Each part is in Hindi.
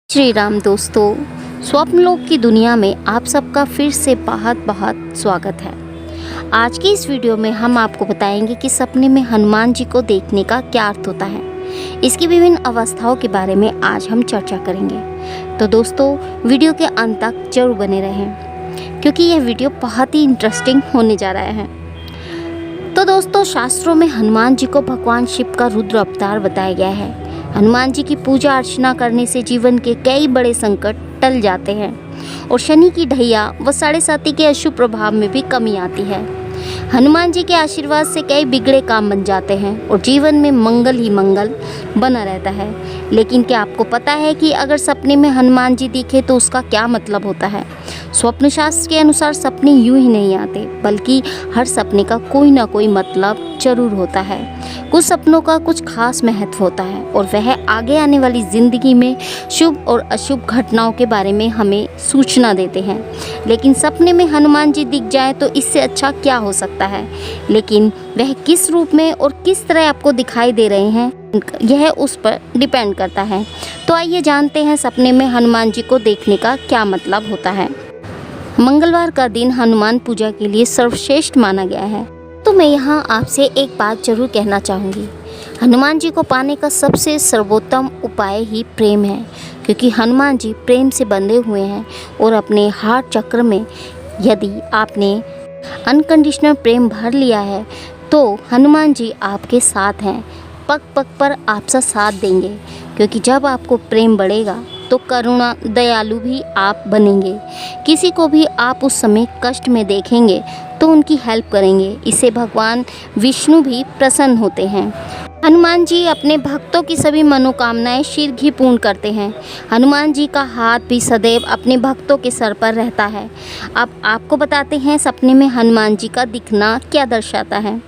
श्री राम दोस्तों, स्वप्नलोक की दुनिया में आप सबका फिर से बहुत बहुत स्वागत है। आज की इस वीडियो में हम आपको बताएंगे कि सपने में हनुमान जी को देखने का क्या अर्थ होता है। इसकी विभिन्न अवस्थाओं के बारे में आज हम चर्चा करेंगे। तो दोस्तों, वीडियो के अंत तक जरूर बने रहें क्योंकि यह वीडियो बहुत ही इंटरेस्टिंग होने जा रहा है। तो दोस्तों, शास्त्रों में हनुमान जी को भगवान शिव का रुद्र अवतार बताया गया है। हनुमान जी की पूजा अर्चना करने से जीवन के कई बड़े संकट टल जाते हैं और शनि की ढैया व 7.5 के अशुभ प्रभाव में भी कमी आती है। हनुमान जी के आशीर्वाद से कई बिगड़े काम बन जाते हैं और जीवन में मंगल ही मंगल बना रहता है। लेकिन क्या आपको पता है कि अगर सपने में हनुमान जी दिखे तो उसका क्या मतलब होता है? स्वप्न शास्त्र के अनुसार सपने यूं ही नहीं आते, बल्कि हर सपने का कोई ना कोई मतलब जरूर होता है। कुछ सपनों का कुछ खास महत्व होता है और वह आगे आने वाली ज़िंदगी में शुभ और अशुभ घटनाओं के बारे में हमें सूचना देते हैं। लेकिन सपने में हनुमान जी दिख जाए तो इससे अच्छा क्या हो सकता है? लेकिन वह किस रूप में और किस तरह आपको दिखाई दे रहे हैं, यह उस पर डिपेंड करता है। तो आइए जानते हैं सपने में हनुमान जी को देखने का क्या मतलब होता है। मंगलवार का दिन हनुमान पूजा के लिए सर्वश्रेष्ठ माना गया है। तो मैं यहाँ आपसे एक बात जरूर कहना चाहूँगी। हनुमान जी को पाने का सबसे सर्वोत्तम उपाय ही प्रेम है, क्योंकि हनुमान जी प्रेम से बंधे हुए हैं और अपने हार्ट चक्र में यदि आपने अनकंडीशनल प्रेम भर लिया है तो हनुमान जी आपके साथ हैं, पग पग पर आपका साथ देंगे। क्योंकि जब आपको प्रेम बढ़ेगा तो करुणा दयालु भी आप बनेंगे। किसी को भी आप उस समय कष्ट में देखेंगे तो उनकी हेल्प करेंगे। इससे भगवान विष्णु भी प्रसन्न होते हैं। हनुमान जी अपने भक्तों की सभी मनोकामनाएं शीघ्र ही पूर्ण करते हैं। हनुमान जी का हाथ भी सदैव अपने भक्तों के सर पर रहता है। अब आपको बताते हैं सपने में हनुमान जी का दिखना क्या दर्शाता है।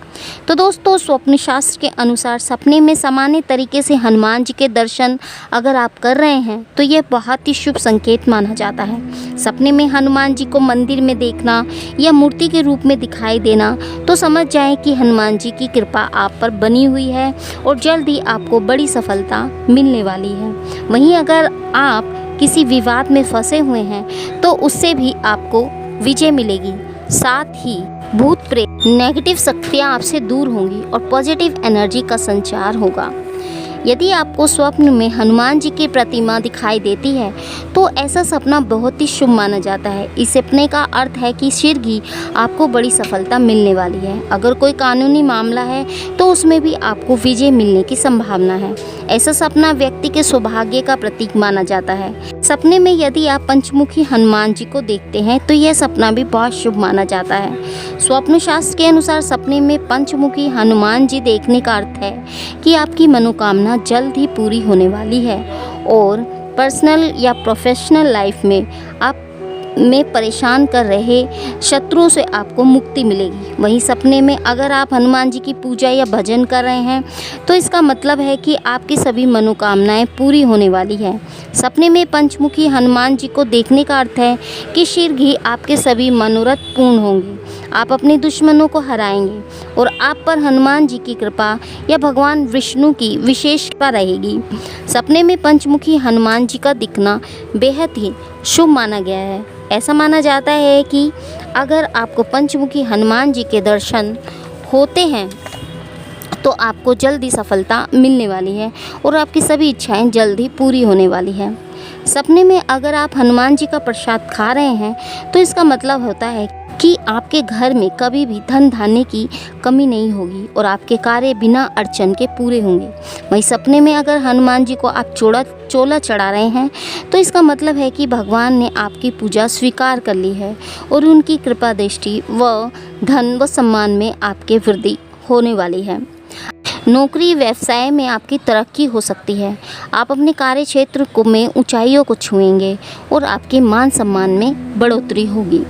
तो दोस्तों, स्वप्न शास्त्र के अनुसार सपने में सामान्य तरीके से हनुमान जी के दर्शन अगर आप कर रहे हैं तो यह बहुत ही शुभ संकेत माना जाता है। सपने में हनुमान जी को मंदिर में देखना या मूर्ति के रूप में दिखाई देना तो समझ जाएं कि हनुमान जी की कृपा आप पर बनी हुई है और जल्द ही आपको बड़ी सफलता मिलने वाली है। वहीं अगर आप किसी विवाद में फंसे हुए हैं तो उससे भी आपको विजय मिलेगी। साथ ही भूत प्रेत नेगेटिव शक्तियाँ आपसे दूर होंगी और पॉजिटिव एनर्जी का संचार होगा। यदि आपको स्वप्न में हनुमान जी की प्रतिमा दिखाई देती है तो ऐसा सपना बहुत ही शुभ माना जाता है। इस सपने का अर्थ है कि शीघ्र ही आपको बड़ी सफलता मिलने वाली है। अगर कोई कानूनी मामला है तो उसमें भी आपको विजय मिलने की संभावना है। ऐसा सपना व्यक्ति के सौभाग्य का प्रतीक माना जाता है। सपने में यदि आप पंचमुखी हनुमान जी को देखते हैं तो यह सपना भी बहुत शुभ माना जाता है। स्वप्न शास्त्र के अनुसार सपने में पंचमुखी हनुमान जी देखने का अर्थ है कि आपकी मनोकामना जल्द ही पूरी होने वाली है और पर्सनल या प्रोफेशनल लाइफ में आप में परेशान कर रहे शत्रुओं से आपको मुक्ति मिलेगी। वहीं सपने में अगर आप हनुमान जी की पूजा या भजन कर रहे हैं तो इसका मतलब है कि आपकी सभी मनोकामनाएं पूरी होने वाली है। सपने में पंचमुखी हनुमान जी को देखने का अर्थ है कि शीघ्र ही आपके सभी मनोरथ पूर्ण होंगे। आप अपने दुश्मनों को हराएंगे और आप पर हनुमान जी की कृपा या भगवान विष्णु की विशेष कृपा रहेगी। सपने में पंचमुखी हनुमान जी का दिखना बेहद ही शुभ माना गया है। ऐसा माना जाता है कि अगर आपको पंचमुखी हनुमान जी के दर्शन होते हैं तो आपको जल्दी सफलता मिलने वाली है और आपकी सभी इच्छाएं जल्दी पूरी होने वाली है। सपने में अगर आप हनुमान जी का प्रसाद खा रहे हैं तो इसका मतलब होता है कि आपके घर में कभी भी धन धान्य की कमी नहीं होगी और आपके कार्य बिना अड़चन के पूरे होंगे। वहीं सपने में अगर हनुमान जी को आप चोला चढ़ा रहे हैं तो इसका मतलब है कि भगवान ने आपकी पूजा स्वीकार कर ली है और उनकी कृपा दृष्टि व धन व सम्मान में आपके वृद्धि होने वाली है। नौकरी व्यवसाय में आपकी तरक्की हो सकती है। आप अपने कार्य क्षेत्र में ऊंचाइयों को छुएंगे और आपके मान सम्मान में बढ़ोतरी होगी।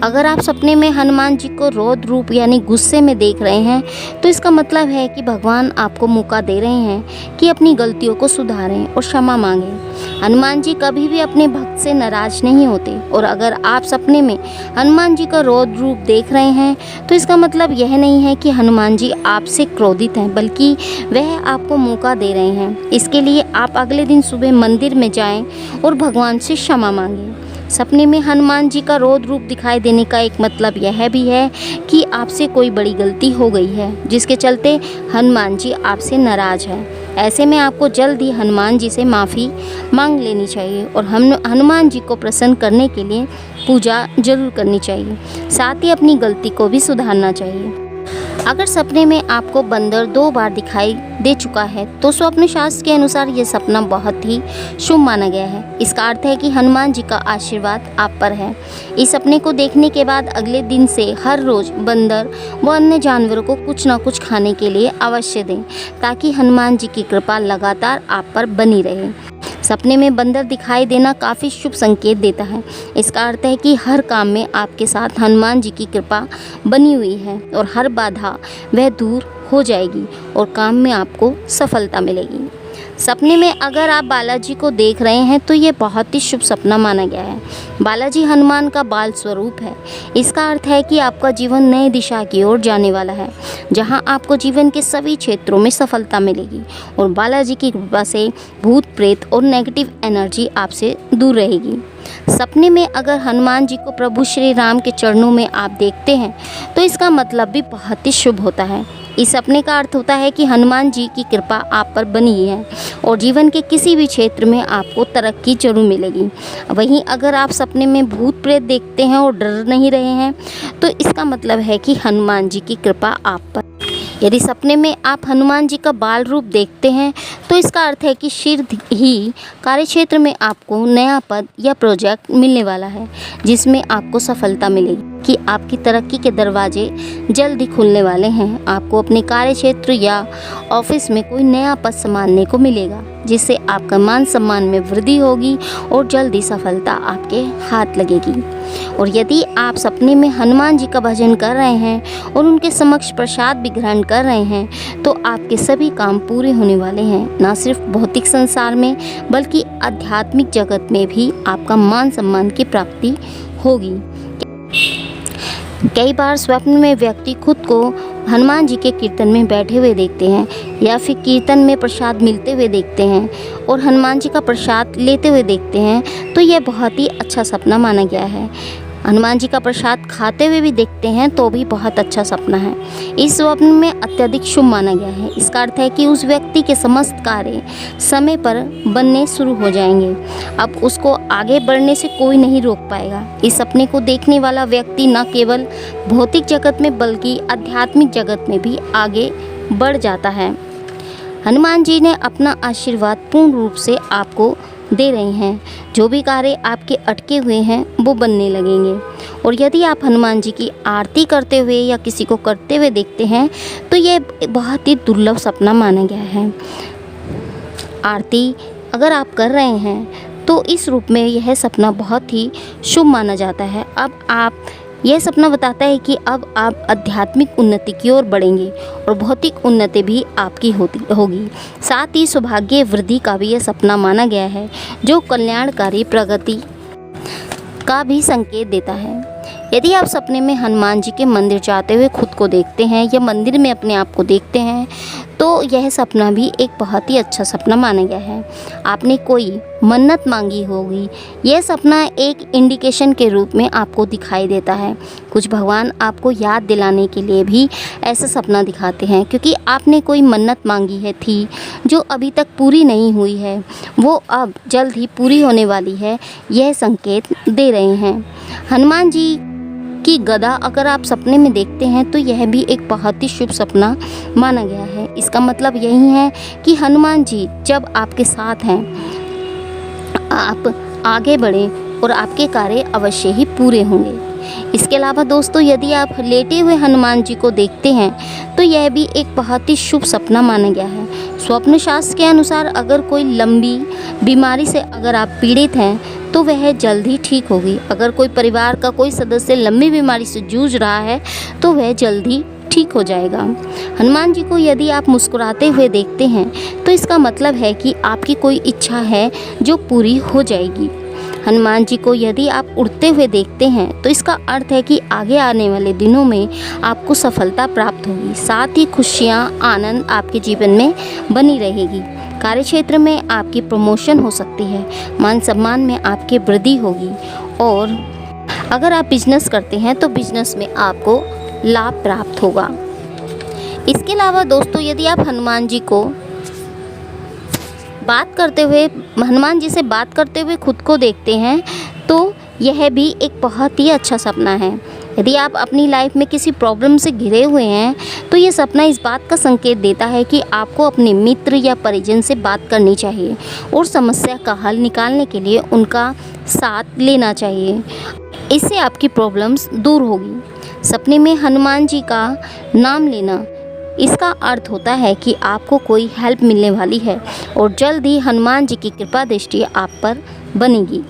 अगर आप सपने में हनुमान जी को रौद्र रूप यानी गुस्से में देख रहे हैं तो इसका मतलब है कि भगवान आपको मौका दे रहे हैं कि अपनी गलतियों को सुधारें और क्षमा मांगें। हनुमान जी कभी भी अपने भक्त से नाराज नहीं होते और अगर आप सपने में हनुमान जी का रौद्र रूप देख रहे हैं तो इसका मतलब यह नहीं है कि हनुमान जी आपसे क्रोधित हैं, बल्कि वह आपको मौका दे रहे हैं। इसके लिए आप अगले दिन सुबह मंदिर में जाएं और भगवान से क्षमा मांगें। सपने में हनुमान जी का रौद्र रूप दिखाई देने का एक मतलब यह भी है कि आपसे कोई बड़ी गलती हो गई है जिसके चलते हनुमान जी आपसे नाराज हैं। ऐसे में आपको जल्द ही हनुमान जी से माफ़ी मांग लेनी चाहिए और हनुमान जी को प्रसन्न करने के लिए पूजा जरूर करनी चाहिए। साथ ही अपनी गलती को भी सुधारना चाहिए। अगर सपने में आपको बंदर 2 बार दिखाई दे चुका है तो स्वप्न शास्त्र के अनुसार यह सपना बहुत ही शुभ माना गया है। इसका अर्थ है कि हनुमान जी का आशीर्वाद आप पर है। इस सपने को देखने के बाद अगले दिन से हर रोज़ बंदर व अन्य जानवरों को कुछ न कुछ खाने के लिए अवश्य दें, ताकि हनुमान जी की कृपा लगातार आप पर बनी रहे। सपने में बंदर दिखाई देना काफ़ी शुभ संकेत देता है। इसका अर्थ है कि हर काम में आपके साथ हनुमान जी की कृपा बनी हुई है और हर बाधा वह दूर हो जाएगी और काम में आपको सफलता मिलेगी। सपने में अगर आप बालाजी को देख रहे हैं तो ये बहुत ही शुभ सपना माना गया है। बालाजी हनुमान का बाल स्वरूप है। इसका अर्थ है कि आपका जीवन नई दिशा की ओर जाने वाला है, जहां आपको जीवन के सभी क्षेत्रों में सफलता मिलेगी और बालाजी की कृपा से भूत प्रेत और नेगेटिव एनर्जी आपसे दूर रहेगी। सपने में अगर हनुमान जी को प्रभु श्री राम के चरणों में आप देखते हैं तो इसका मतलब भी बहुत ही शुभ होता है। इस सपने का अर्थ होता है कि हनुमान जी की कृपा आप पर बनी है और जीवन के किसी भी क्षेत्र में आपको तरक्की जरूर मिलेगी। वहीं अगर आप सपने में भूत प्रेत देखते हैं और डर नहीं रहे हैं तो इसका मतलब है कि हनुमान जी की कृपा आप पर। यदि सपने में आप हनुमान जी का बाल रूप देखते हैं तो इसका अर्थ है कि शीघ्र ही कार्यक्षेत्र में आपको नया पद या प्रोजेक्ट मिलने वाला है, जिसमें आपको सफलता मिलेगी कि आपकी तरक्की के दरवाजे जल्द ही खुलने वाले हैं। आपको अपने कार्यक्षेत्र या ऑफिस में कोई नया पद संभालने को मिलेगा, जिससे आपका मान सम्मान में वृद्धि होगी और जल्द ही सफलता आपके हाथ लगेगी। और यदि आप सपने में हनुमान जी का भजन कर रहे हैं और उनके समक्ष प्रसाद भी ग्रहण कर रहे हैं तो आपके सभी काम पूरे होने वाले हैं। न सिर्फ भौतिक संसार में बल्कि आध्यात्मिक जगत में भी आपका मान सम्मान की प्राप्ति होगी। कई बार स्वप्न में व्यक्ति खुद को हनुमान जी के कीर्तन में बैठे हुए देखते हैं या फिर कीर्तन में प्रसाद मिलते हुए देखते हैं और हनुमान जी का प्रसाद लेते हुए देखते हैं तो यह बहुत ही अच्छा सपना माना गया है। हनुमान जी का प्रसाद खाते हुए भी देखते हैं तो भी बहुत अच्छा सपना है। इस स्वप्न में अत्यधिक शुभ माना गया है। इसका अर्थ है कि उस व्यक्ति के समस्त कार्य समय पर बनने शुरू हो जाएंगे। अब उसको आगे बढ़ने से कोई नहीं रोक पाएगा। इस सपने को देखने वाला व्यक्ति न केवल भौतिक जगत में बल्कि आध्यात्मिक जगत में भी आगे बढ़ जाता है। हनुमान जी ने अपना आशीर्वाद पूर्ण रूप से आपको दे रहे हैं। जो भी कार्य आपके अटके हुए हैं वो बनने लगेंगे। और यदि आप हनुमान जी की आरती करते हुए या किसी को करते हुए देखते हैं तो यह बहुत ही दुर्लभ सपना माना गया है। आरती अगर आप कर रहे हैं तो इस रूप में यह सपना बहुत ही शुभ माना जाता है। यह सपना बताता है कि अब आप आध्यात्मिक उन्नति की ओर बढ़ेंगे और भौतिक उन्नति भी आपकी होगी। साथ ही सौभाग्य वृद्धि का भी यह सपना माना गया है, जो कल्याणकारी प्रगति का भी संकेत देता है। यदि आप सपने में हनुमान जी के मंदिर जाते हुए खुद को देखते हैं या मंदिर में अपने आप को देखते हैं तो यह सपना भी एक बहुत ही अच्छा सपना माना गया है। आपने कोई मन्नत मांगी होगी। यह सपना एक इंडिकेशन के रूप में आपको दिखाई देता है। कुछ भगवान आपको याद दिलाने के लिए भी ऐसा सपना दिखाते हैं, क्योंकि आपने कोई मन्नत मांगी है थी जो अभी तक पूरी नहीं हुई है, वो अब जल्द ही पूरी होने वाली है, यह संकेत दे रहे हैं। हनुमान जी की गदा अगर आप सपने में देखते हैं तो यह भी एक बहुत ही शुभ सपना माना गया है। इसका मतलब यही है कि हनुमान जी जब आपके साथ हैं आप आगे बढ़ें और आपके कार्य अवश्य ही पूरे होंगे। इसके अलावा दोस्तों, यदि आप लेटे हुए हनुमान जी को देखते हैं तो यह भी एक बहुत ही शुभ सपना माना गया है। स्वप्न शास्त्र के अनुसार अगर कोई लंबी बीमारी से अगर आप पीड़ित हैं तो वह जल्द ही ठीक होगी। अगर कोई परिवार का कोई सदस्य लंबी बीमारी से जूझ रहा है तो वह जल्द ही ठीक हो जाएगा। हनुमान जी को यदि आप मुस्कुराते हुए देखते हैं तो इसका मतलब है कि आपकी कोई इच्छा है जो पूरी हो जाएगी। हनुमान जी को यदि आप उड़ते हुए देखते हैं तो इसका अर्थ है कि आगे आने वाले दिनों में आपको सफलता प्राप्त होगी, साथ ही खुशियाँ आनंद आपके जीवन में बनी रहेगी। कार्यक्षेत्र में आपकी प्रमोशन हो सकती है, मान सम्मान में आपकी वृद्धि होगी और अगर आप बिजनेस करते हैं तो बिजनेस में आपको लाभ प्राप्त होगा। इसके अलावा दोस्तों, यदि आप हनुमान जी से बात करते हुए खुद को देखते हैं तो यह भी एक बहुत ही अच्छा सपना है। यदि आप अपनी लाइफ में किसी प्रॉब्लम से घिरे हुए हैं तो ये सपना इस बात का संकेत देता है कि आपको अपने मित्र या परिजन से बात करनी चाहिए और समस्या का हल निकालने के लिए उनका साथ लेना चाहिए। इससे आपकी प्रॉब्लम्स दूर होगी। सपने में हनुमान जी का नाम लेना, इसका अर्थ होता है कि आपको कोई हेल्प मिलने वाली है और जल्द ही हनुमान जी की कृपा दृष्टि आप पर बनेगी।